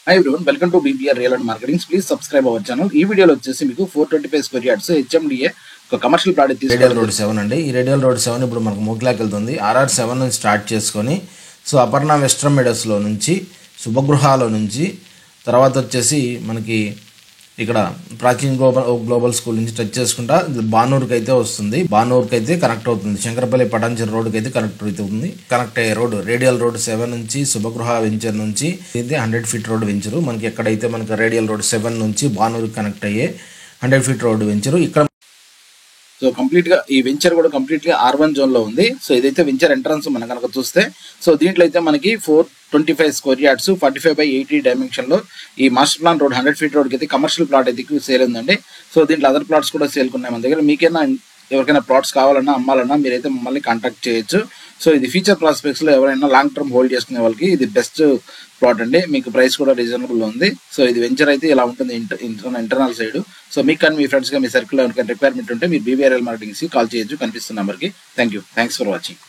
Hi everyone, welcome to BBR Real and Marketing. Please subscribe our channel. ఈ వీడియోలో వచ్చేసి మీకు 425 స్క్వేర్ యార్డ్స్ HMDA ఒక కమర్షియల్ ప్లాట్ రేడియల్ రోడ్ 7 అండి. ఈ రేడియల్ రోడ్ 7 ఇప్పుడు మనకు మోక్లాకి వెళ్తుంది. RR 7 నుంచి స్టార్ట్ చేసుకొని సో అపర్ణ వెస్ట్రన్ మెడస్లో నుంచి శుభగృహాలో నుంచి తర్వాత వచ్చేసి మనకి ఇక్కడ ప్రాచీన్ గ్లోబల్ స్కూల్ నుంచి టచ్ చేసుకుంటా బానూరుకి అయితే వస్తుంది. బానూరుకి అయితే కనెక్ట్ అవుతుంది. శంకరపల్లి పటాన్చెరు రోడ్డుకి అయితే కనెక్ట్ అవుతుంది. కనెక్ట్ అయ్యే రోడ్ రేడియల్ రోడ్ 7 నుంచి శుభగృహ వెంచర్ నుంచి అయితే 100 ఫీట్ రోడ్ వెంచరు. మనకి ఎక్కడైతే మనకి రేడియల్ రోడ్ 7 నుంచి బానూరుకి కనెక్ట్ అయ్యే 100 ఫీట్ రోడ్ వెంచరు. ఇక్కడ సో కంప్లీట్ గా ఈ వెంచర్ కూడా కంప్లీట్ గా R1 జోన్ లో ఉంది. సో ఇదైతే వెంచర్ ఎంట్రన్స్ మనం కనుక చూస్తే సో దీంట్లో అయితే మనకి 425 స్క్వేర్ యార్డ్స్ 45/80 డైమెన్షన్ లో ఈ master plan road 100 feet road కి అయితే కమర్షియల్ ప్లాట్ అయితే సేల్ ఉందండి. సో దీంట్లో అదర్ ప్లాట్స్ కూడా సేల్ ఉన్నాయి మన దగ్గర. మీకైనా ఎవరికైనా ప్లాట్స్ కావాలన్నా అమ్మాలన్నా మీరైతే మమ్మల్ని కాంటాక్ట్ చేయొచ్చు. సో ఇది ఫ్యూచర్ ప్రాస్పెక్ట్స్ లో ఎవరైనా లాంగ్ టర్మ్ హోల్డ్ చేసుకునే వాళ్ళకి ఇది బెస్ట్ ప్లాట్ అండి. మీకు ప్రైస్ కూడా రీజనబుల్ ఉంది. సో ఇది వెంచర్ అయితే ఇలా ఉంటుంది ఇంటర్నల్ సైడ్. సో మీకు కానీ మీ ఫ్రెండ్స్ గా మీ సర్కిల్ లో రిక్వైర్మెంట్ ఉంటే మీరు BBR Real Marketing కి కాల్ చేయొచ్చు కనిపిస్తున్న నెంబర్కి. Thanks for watching.